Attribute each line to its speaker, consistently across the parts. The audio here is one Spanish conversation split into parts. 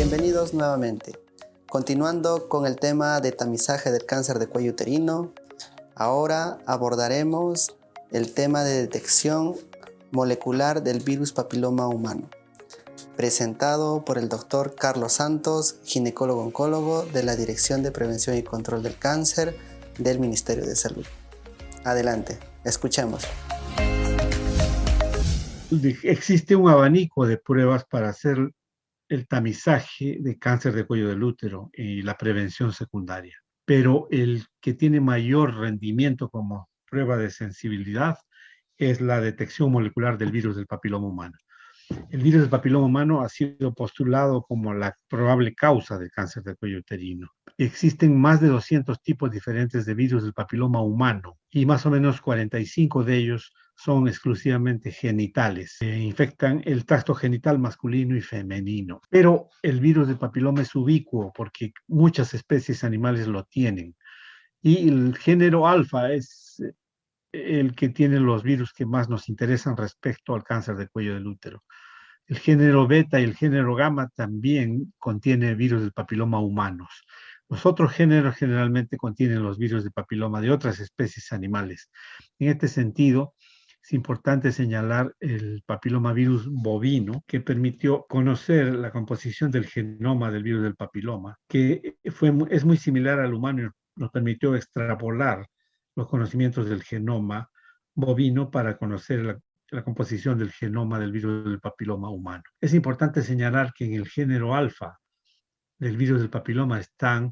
Speaker 1: Bienvenidos nuevamente. Continuando con el tema de tamizaje del cáncer de cuello uterino, ahora abordaremos el tema de detección molecular del virus papiloma humano, presentado por el Dr. Carlos Santos, ginecólogo-oncólogo de la Dirección de Prevención y Control del Cáncer del Ministerio de Salud. Adelante, escuchemos.
Speaker 2: Existe un abanico de pruebas para hacer el tamizaje de cáncer de cuello del útero y la prevención secundaria, pero el que tiene mayor rendimiento como prueba de sensibilidad es la detección molecular del virus del papiloma humano. El virus del papiloma humano ha sido postulado como la probable causa del cáncer de cuello uterino. Existen más de 200 tipos diferentes de virus del papiloma humano y más o menos 45 de ellos son exclusivamente genitales. Infectan el tracto genital masculino y femenino. Pero el virus del papiloma es ubicuo porque muchas especies animales lo tienen. Y el género alfa es el que tiene los virus que más nos interesan respecto al cáncer de cuello del útero. El género beta y el género gamma también contiene virus del papiloma humanos. Los otros géneros generalmente contienen los virus del papiloma de otras especies animales. En este sentido, es importante señalar el papilomavirus bovino, que permitió conocer la composición del genoma del virus del papiloma, que es muy similar al humano y nos permitió extrapolar los conocimientos del genoma bovino para conocer la composición del genoma del virus del papiloma humano. Es importante señalar que en el género alfa del virus del papiloma están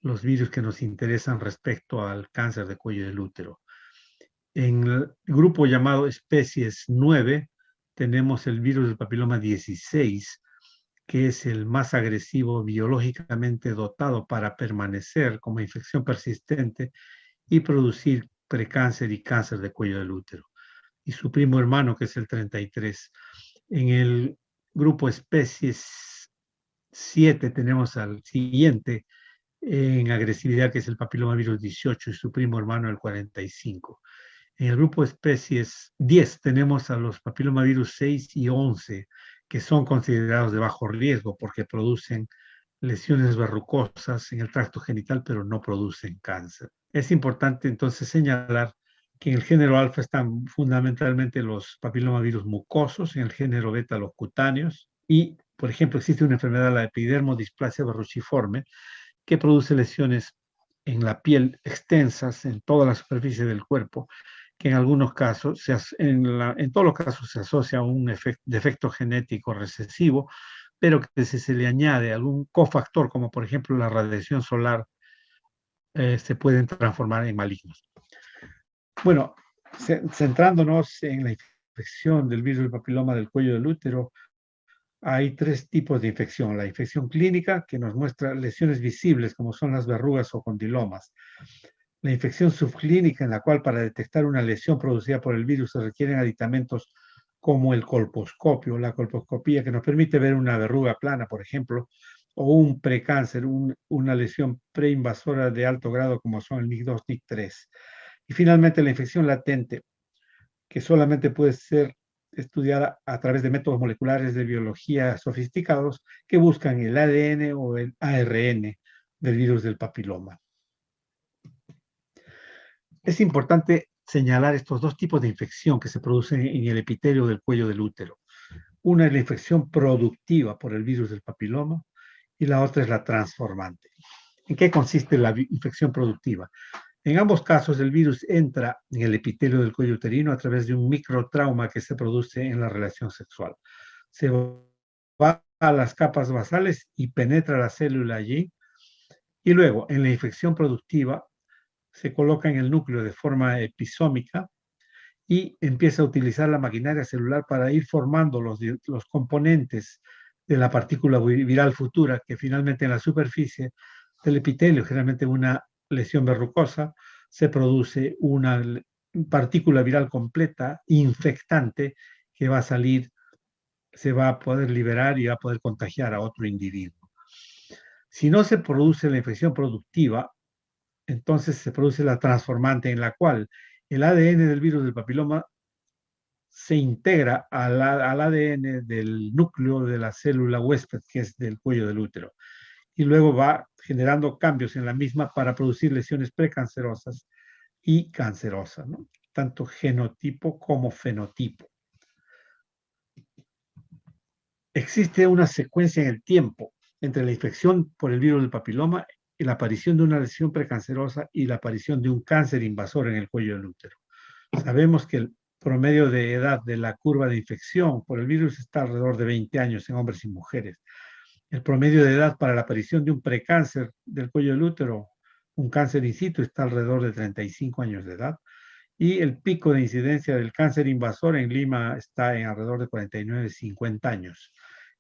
Speaker 2: los virus que nos interesan respecto al cáncer de cuello del útero. En el grupo llamado especies 9 tenemos el virus del papiloma 16, que es el más agresivo biológicamente dotado para permanecer como infección persistente y producir precáncer y cáncer de cuello del útero, y su primo hermano, que es el 33. En el grupo especies 7 tenemos al siguiente en agresividad, que es el papilomavirus 18, y su primo hermano, el 45. En el grupo especies 10 tenemos a los papilomavirus 6 y 11, que son considerados de bajo riesgo porque producen lesiones verrucosas en el tracto genital, pero no producen cáncer. Es importante entonces señalar que en el género alfa están fundamentalmente los papilomavirus mucosos, en el género beta los cutáneos, y, por ejemplo, existe una enfermedad, la epidermodisplasia verruciforme, que produce lesiones en la piel extensas en toda la superficie del cuerpo, que en algunos casos, en todos los casos se asocia a un defecto genético recesivo, pero que si se le añade algún cofactor, como por ejemplo la radiación solar, se pueden transformar en malignos. Bueno, centrándonos en la infección del virus del papiloma del cuello del útero, hay tres tipos de infección. La infección clínica, que nos muestra lesiones visibles, como son las verrugas o condilomas. La infección subclínica, en la cual para detectar una lesión producida por el virus se requieren aditamentos como el colposcopio, la colposcopía, que nos permite ver una verruga plana, por ejemplo, o un precáncer, una lesión preinvasora de alto grado, como son el NIC2, NIC3. Y finalmente la infección latente, que solamente puede ser estudiada a través de métodos moleculares de biología sofisticados que buscan el ADN o el ARN del virus del papiloma. Es importante señalar estos dos tipos de infección que se producen en el epitelio del cuello del útero. Una es la infección productiva por el virus del papiloma y la otra es la transformante. ¿En qué consiste la infección productiva? En ambos casos, el virus entra en el epitelio del cuello uterino a través de un microtrauma que se produce en la relación sexual. Se va a las capas basales y penetra la célula allí. Y luego, en la infección productiva, se coloca en el núcleo de forma episómica y empieza a utilizar la maquinaria celular para ir formando los componentes de la partícula viral futura, que finalmente en la superficie del epitelio, generalmente una lesión verrucosa, se produce una partícula viral completa, infectante, que va a salir, se va a poder liberar y va a poder contagiar a otro individuo. Si no se produce la infección productiva, entonces se produce la transformante, en la cual el ADN del virus del papiloma se integra al ADN del núcleo de la célula huésped, que es del cuello del útero, y luego va generando cambios en la misma para producir lesiones precancerosas y cancerosas, ¿no? Tanto genotipo como fenotipo. Existe una secuencia en el tiempo entre la infección por el virus del papiloma y la aparición de una lesión precancerosa y la aparición de un cáncer invasor en el cuello del útero. Sabemos que el promedio de edad de la curva de infección por el virus está alrededor de 20 años en hombres y mujeres. El promedio de edad para la aparición de un precáncer del cuello del útero, un cáncer in situ, está alrededor de 35 años de edad. Y el pico de incidencia del cáncer invasor en Lima está en alrededor de 49, 50 años.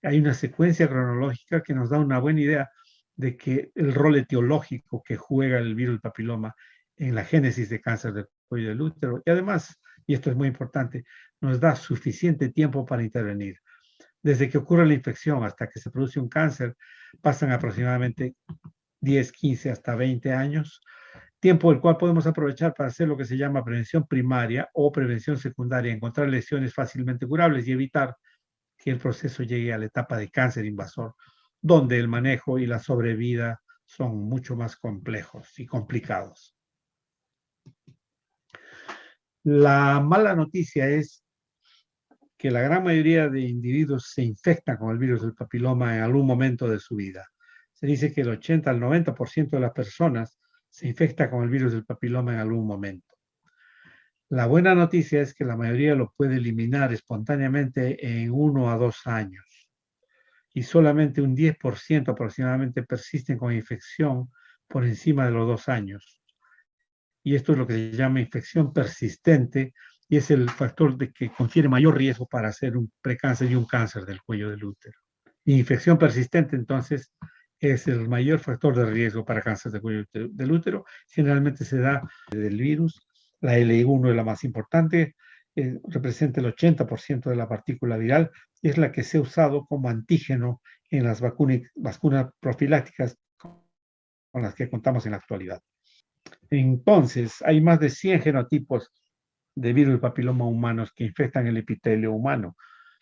Speaker 2: Hay una secuencia cronológica que nos da una buena idea de que el rol etiológico que juega el virus del papiloma en la génesis de cáncer del cuello del útero. Y además, y esto es muy importante, nos da suficiente tiempo para intervenir. Desde que ocurre la infección hasta que se produce un cáncer, pasan aproximadamente 10, 15 hasta 20 años, tiempo el cual podemos aprovechar para hacer lo que se llama prevención primaria o prevención secundaria, encontrar lesiones fácilmente curables y evitar que el proceso llegue a la etapa de cáncer invasor, donde el manejo y la sobrevida son mucho más complejos y complicados. La mala noticia es que la gran mayoría de individuos se infectan con el virus del papiloma en algún momento de su vida. Se dice que el 80 al 90% de las personas se infecta con el virus del papiloma en algún momento. La buena noticia es que la mayoría lo puede eliminar espontáneamente en 1 a 2 años y solamente un 10% aproximadamente persisten con infección por encima de los 2 años. Y esto es lo que se llama infección persistente y es el factor de que confiere mayor riesgo para hacer un precáncer y un cáncer del cuello del útero. Y infección persistente, entonces, es el mayor factor de riesgo para cáncer del cuello del útero. Generalmente se da del virus. La LI1 es la más importante, representa el 80% de la partícula viral y es la que se ha usado como antígeno en las vacunas profilácticas con las que contamos en la actualidad. Entonces, hay más de 100 genotipos de virus del papiloma humanos que infectan el epitelio humano.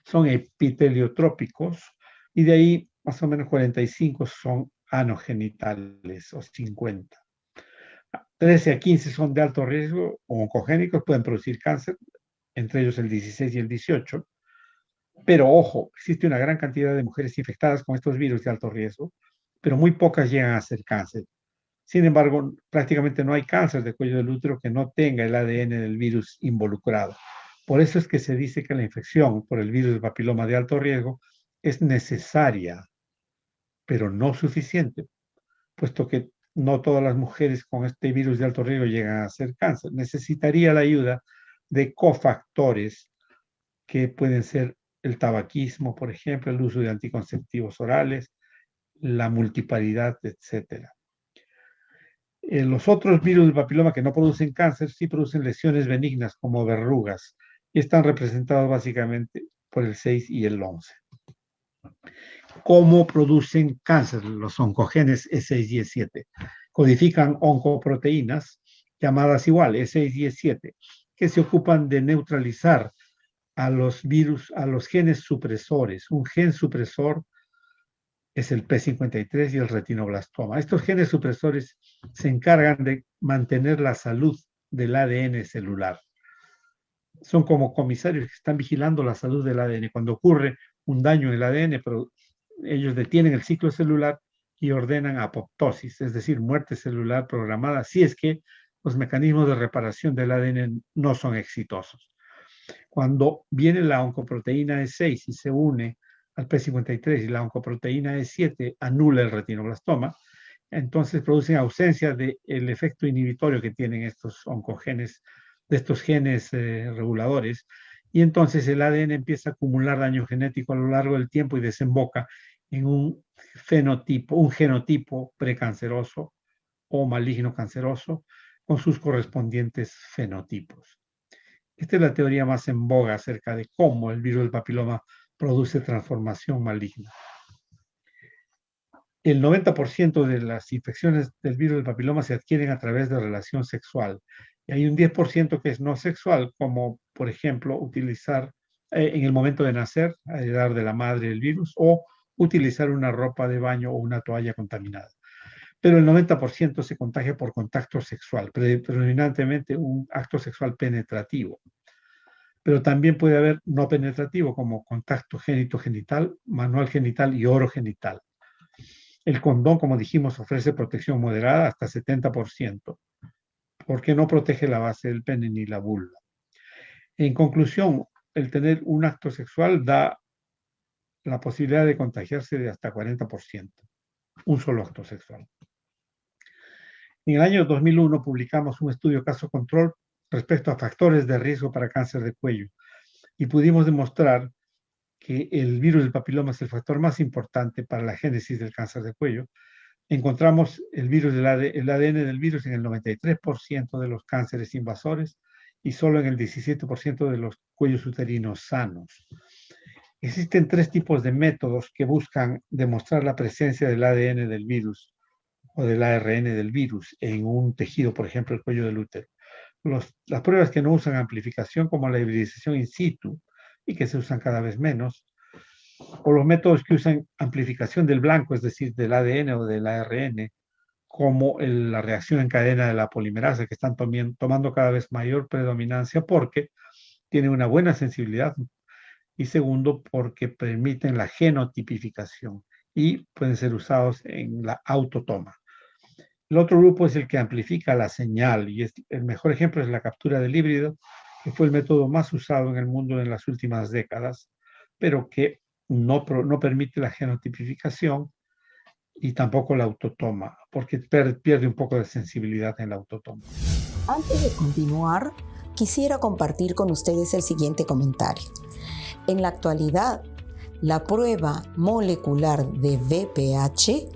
Speaker 2: Son epiteliotrópicos y de ahí más o menos 45 son anogenitales o 50. 13 a 15 son de alto riesgo o oncogénicos, pueden producir cáncer, entre ellos el 16 y el 18. Pero ojo, existe una gran cantidad de mujeres infectadas con estos virus de alto riesgo, pero muy pocas llegan a ser cáncer. Sin embargo, prácticamente no hay cáncer de cuello del útero que no tenga el ADN del virus involucrado. Por eso es que se dice que la infección por el virus del papiloma de alto riesgo es necesaria, pero no suficiente, puesto que no todas las mujeres con este virus de alto riesgo llegan a hacer cáncer. Necesitaría la ayuda de cofactores que pueden ser el tabaquismo, por ejemplo, el uso de anticonceptivos orales, la multiparidad, etcétera. Los otros virus del papiloma que no producen cáncer sí producen lesiones benignas como verrugas y están representados básicamente por el 6 y el 11. ¿Cómo producen cáncer los oncogenes E6 y E7? Codifican oncoproteínas llamadas igual E6 y E7 que se ocupan de neutralizar a los virus, a los genes supresores. Un gen supresor es el P53 y el retinoblastoma. Estos genes supresores se encargan de mantener la salud del ADN celular. Son como comisarios que están vigilando la salud del ADN. Cuando ocurre un daño en el ADN, pero ellos detienen el ciclo celular y ordenan apoptosis, es decir, muerte celular programada, si es que los mecanismos de reparación del ADN no son exitosos. Cuando viene la oncoproteína E6 y se une al P53 y la oncoproteína E7 anula el retinoblastoma, entonces producen ausencia del efecto inhibitorio que tienen estos oncogenes, de estos genes reguladores, y entonces el ADN empieza a acumular daño genético a lo largo del tiempo y desemboca en un fenotipo, un genotipo precanceroso o maligno canceroso con sus correspondientes fenotipos. Esta es la teoría más en boga acerca de cómo el virus del papiloma produce transformación maligna. El 90% de las infecciones del virus del papiloma se adquieren a través de relación sexual. Y hay un 10% que es no sexual, como por ejemplo utilizar en el momento de nacer, heredar de la madre el virus, o utilizar una ropa de baño o una toalla contaminada. Pero el 90% se contagia por contacto sexual, predominantemente un acto sexual penetrativo. Pero también puede haber no penetrativo, como contacto génito-genital, manual genital y orogenital. El condón, como dijimos, ofrece protección moderada hasta 70%, porque no protege la base del pene ni la vulva. En conclusión, el tener un acto sexual da la posibilidad de contagiarse de hasta 40%, un solo acto sexual. En el año 2001 publicamos un estudio caso control respecto a factores de riesgo para cáncer de cuello y pudimos demostrar que el virus del papiloma es el factor más importante para la génesis del cáncer de cuello. Encontramos el ADN del virus en el 93% de los cánceres invasores y solo en el 17% de los cuellos uterinos sanos. Existen 3 tipos de métodos que buscan demostrar la presencia del ADN del virus o del ARN del virus en un tejido, por ejemplo, el cuello del útero. Las pruebas que no usan amplificación, como la hibridización in situ, y que se usan cada vez menos, o los métodos que usan amplificación del blanco, es decir, del ADN o del ARN, como la reacción en cadena de la polimerasa, que están tomando cada vez mayor predominancia porque tienen una buena sensibilidad, y segundo, porque permiten la genotipificación y pueden ser usados en la autotoma. El otro grupo es el que amplifica la señal, y el mejor ejemplo es la captura del híbrido, que fue el método más usado en el mundo en las últimas décadas, pero que no permite la genotipificación y tampoco la autotoma, porque pierde un poco de sensibilidad en la autotoma.
Speaker 3: Antes de continuar, quisiera compartir con ustedes el siguiente comentario. En la actualidad, la prueba molecular de VPH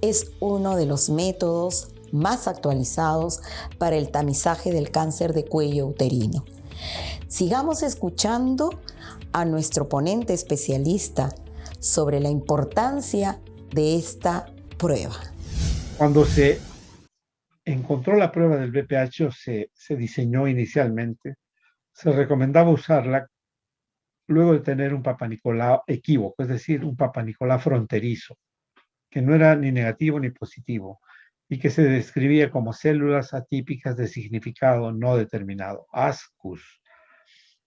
Speaker 3: es uno de los métodos más actualizados para el tamizaje del cáncer de cuello uterino. Sigamos escuchando a nuestro ponente especialista sobre la importancia de esta prueba.
Speaker 2: Cuando se encontró la prueba del VPH, o se diseñó inicialmente, se recomendaba usarla luego de tener un Papa Nicolau equívoco, es decir, un Papa Nicolau fronterizo, que no era ni negativo ni positivo, y que se describía como células atípicas de significado no determinado, ASCUS.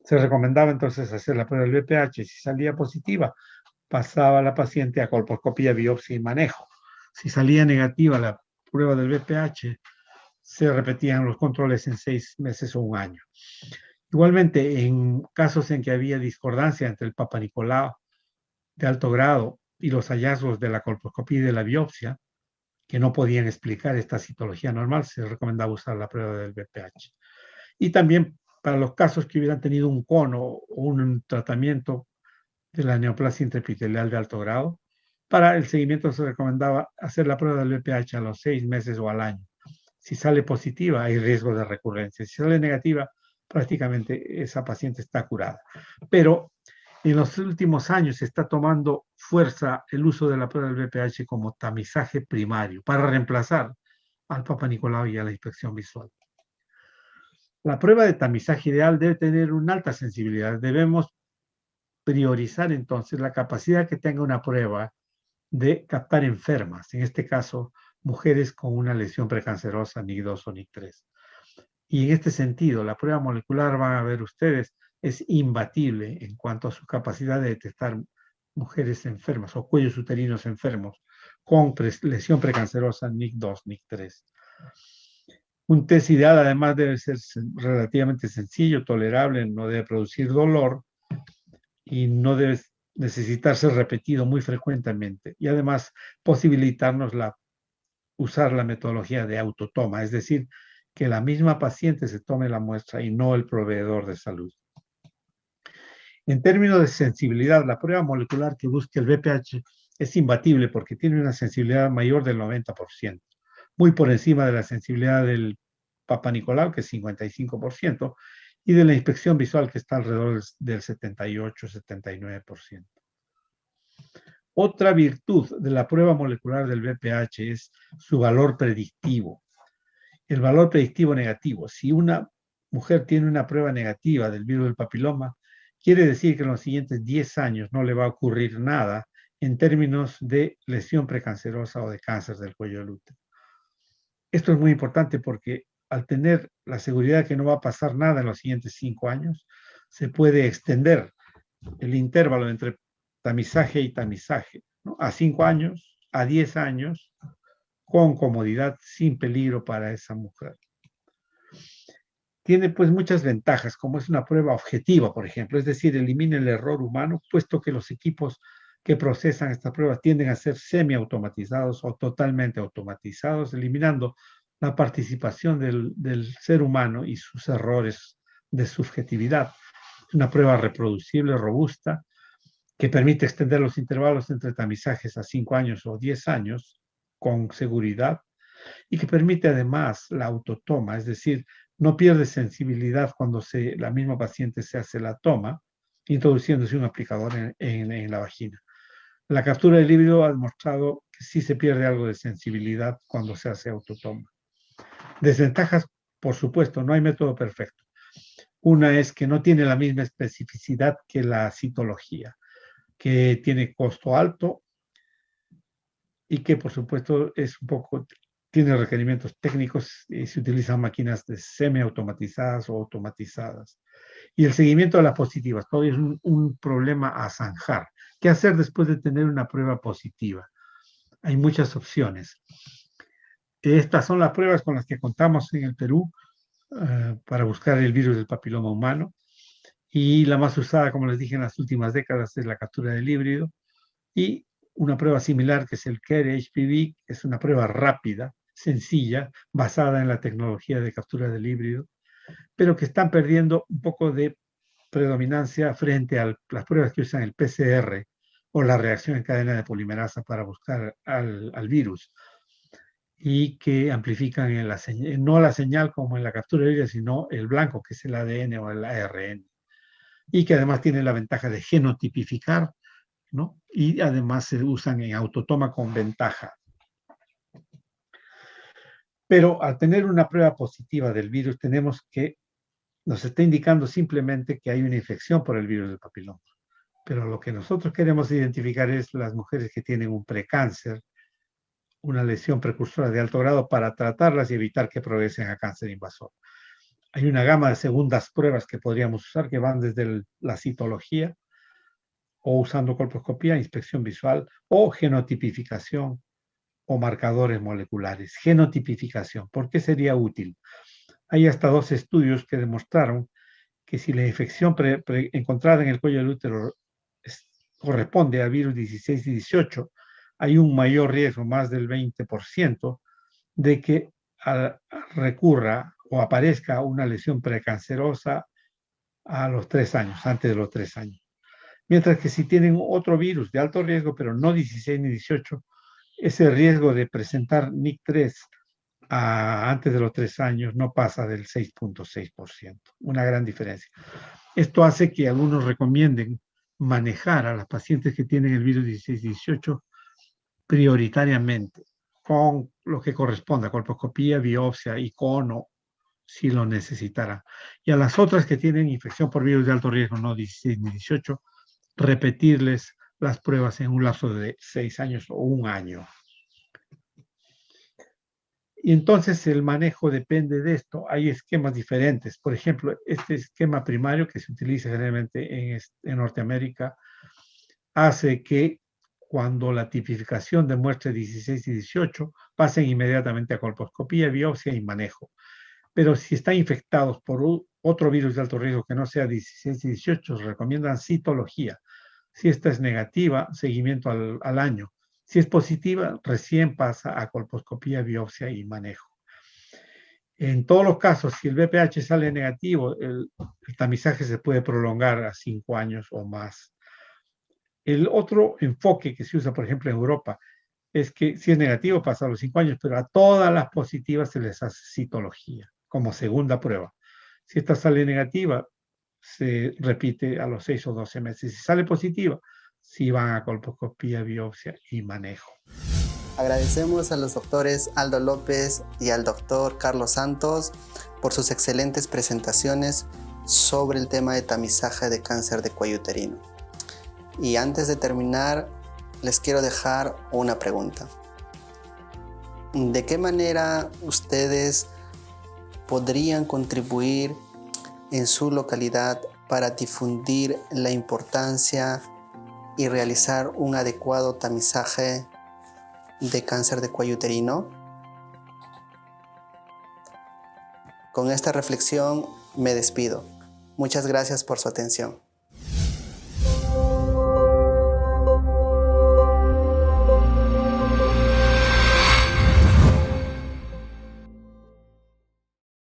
Speaker 2: Se recomendaba entonces hacer la prueba del VPH. Si salía positiva, pasaba a la paciente a colposcopía, biopsia y manejo. Si salía negativa la prueba del VPH, se repetían los controles en 6 meses o 1 año. Igualmente, en casos en que había discordancia entre el Papa Nicolau de alto grado y los hallazgos de la colposcopía y de la biopsia, que no podían explicar esta citología normal, se recomendaba usar la prueba del VPH. Y también para los casos que hubieran tenido un cono o un tratamiento de la neoplasia intraepitelial de alto grado, para el seguimiento se recomendaba hacer la prueba del VPH a los 6 meses o al año. Si sale positiva, hay riesgo de recurrencia. Si sale negativa, prácticamente esa paciente está curada. Pero en los últimos años se está tomando fuerza el uso de la prueba del VPH como tamizaje primario para reemplazar al Papa Nicolau y a la inspección visual. La prueba de tamizaje ideal debe tener una alta sensibilidad. Debemos priorizar entonces la capacidad que tenga una prueba de captar enfermas, en este caso, mujeres con una lesión precancerosa NIC2 o NIC3. Y en este sentido, la prueba molecular, van a ver ustedes, es imbatible en cuanto a su capacidad de detectar mujeres enfermas o cuellos uterinos enfermos con lesión precancerosa NIC2, NIC3. Un test ideal además debe ser relativamente sencillo, tolerable, no debe producir dolor y no debe necesitar ser repetido muy frecuentemente. Y además posibilitarnos usar la metodología de autotoma, es decir, que la misma paciente se tome la muestra y no el proveedor de salud. En términos de sensibilidad, la prueba molecular que busca el VPH es imbatible porque tiene una sensibilidad mayor del 90%, muy por encima de la sensibilidad del Papa Nicolau, que es 55%, y de la inspección visual, que está alrededor del 78-79%. Otra virtud de la prueba molecular del VPH es su valor predictivo. El valor predictivo negativo. Si una mujer tiene una prueba negativa del virus del papiloma, quiere decir que en los siguientes 10 años no le va a ocurrir nada en términos de lesión precancerosa o de cáncer del cuello del útero. Esto es muy importante porque al tener la seguridad de que no va a pasar nada en los siguientes 5 años, se puede extender el intervalo entre tamizaje y tamizaje, ¿no? A 5 años, a 10 años, con comodidad, sin peligro para esa mujer. Tiene pues muchas ventajas, como es una prueba objetiva, por ejemplo, es decir, elimina el error humano, puesto que los equipos que procesan esta prueba tienden a ser semiautomatizados o totalmente automatizados, eliminando la participación del ser humano y sus errores de subjetividad. Es una prueba reproducible, robusta, que permite extender los intervalos entre tamizajes a 5 años o 10 años con seguridad y que permite además la autotoma, es decir, no pierde sensibilidad cuando la misma paciente se hace la toma, introduciéndose un aplicador en la vagina. La captura del líbido ha demostrado que sí se pierde algo de sensibilidad cuando se hace autotoma. Desventajas, por supuesto, no hay método perfecto. Una es que no tiene la misma especificidad que la citología, que tiene costo alto y que, por supuesto, tiene requerimientos técnicos y se utilizan máquinas semiautomatizadas o automatizadas. Y el seguimiento de las positivas, todavía es un problema a zanjar. ¿Qué hacer después de tener una prueba positiva? Hay muchas opciones. Estas son las pruebas con las que contamos en el Perú para buscar el virus del papiloma humano. Y la más usada, como les dije, en las últimas décadas es la captura del híbrido. Y una prueba similar que es el CARE-HPV, que es una prueba rápida, sencilla, basada en la tecnología de captura del híbrido, pero que están perdiendo un poco de predominancia frente a las pruebas que usan el PCR o la reacción en cadena de polimerasa para buscar al virus y que amplifican no la señal como en la captura del híbrido, sino el blanco, que es el ADN o el ARN, y que además tiene la ventaja de genotipificar, ¿no? Y además se usan en autotoma con ventaja. Pero al tener una prueba positiva del virus, nos está indicando simplemente que hay una infección por el virus del papiloma. Pero lo que nosotros queremos identificar es las mujeres que tienen un precáncer, una lesión precursora de alto grado, para tratarlas y evitar que progresen a cáncer invasor. Hay una gama de segundas pruebas que podríamos usar que van desde la citología o usando colposcopía, inspección visual o genotipificación o marcadores moleculares. Genotipificación, ¿por qué sería útil? Hay hasta 2 estudios que demostraron que si la infección encontrada en el cuello del útero corresponde al virus 16 y 18, hay un mayor riesgo, más del 20%, de que recurra o aparezca una lesión precancerosa a los 3 años, antes de los 3 años. Mientras que si tienen otro virus de alto riesgo, pero no 16 ni 18, ese riesgo de presentar NIC3 antes de los 3 años no pasa del 6.6%, una gran diferencia. Esto hace que algunos recomienden manejar a las pacientes que tienen el virus 16-18 prioritariamente, con lo que corresponda, colposcopía, biopsia, icono, si lo necesitaran. Y a las otras que tienen infección por virus de alto riesgo, no 16 ni 18, repetirles las pruebas en un lapso de 6 años o 1 año. Y entonces el manejo depende de esto. Hay esquemas diferentes. Por ejemplo, este esquema primario que se utiliza generalmente en Norteamérica hace que cuando la tipificación demuestre 16 y 18, pasen inmediatamente a colposcopía, biopsia y manejo. Pero si están infectados por otro virus de alto riesgo que no sea 16 y 18, recomiendan citología. Si esta es negativa, seguimiento al año. Si es positiva, recién pasa a colposcopía, biopsia y manejo. En todos los casos, si el VPH sale negativo, el tamizaje se puede prolongar a 5 años o más. El otro enfoque que se usa, por ejemplo, en Europa, es que si es negativo pasa a los 5 años, pero a todas las positivas se les hace citología como segunda prueba. Si esta sale negativa, se repite a los 6 o 12 meses. Si sale positiva, sí van a colposcopía, biopsia y manejo.
Speaker 1: Agradecemos a los doctores Aldo López y al doctor Carlos Santos por sus excelentes presentaciones sobre el tema de tamizaje de cáncer de cuello uterino. Y antes de terminar, les quiero dejar una pregunta. ¿De qué manera ustedes podrían contribuir en su localidad para difundir la importancia y realizar un adecuado tamizaje de cáncer de cuello uterino? Con esta reflexión me despido. Muchas gracias por su atención.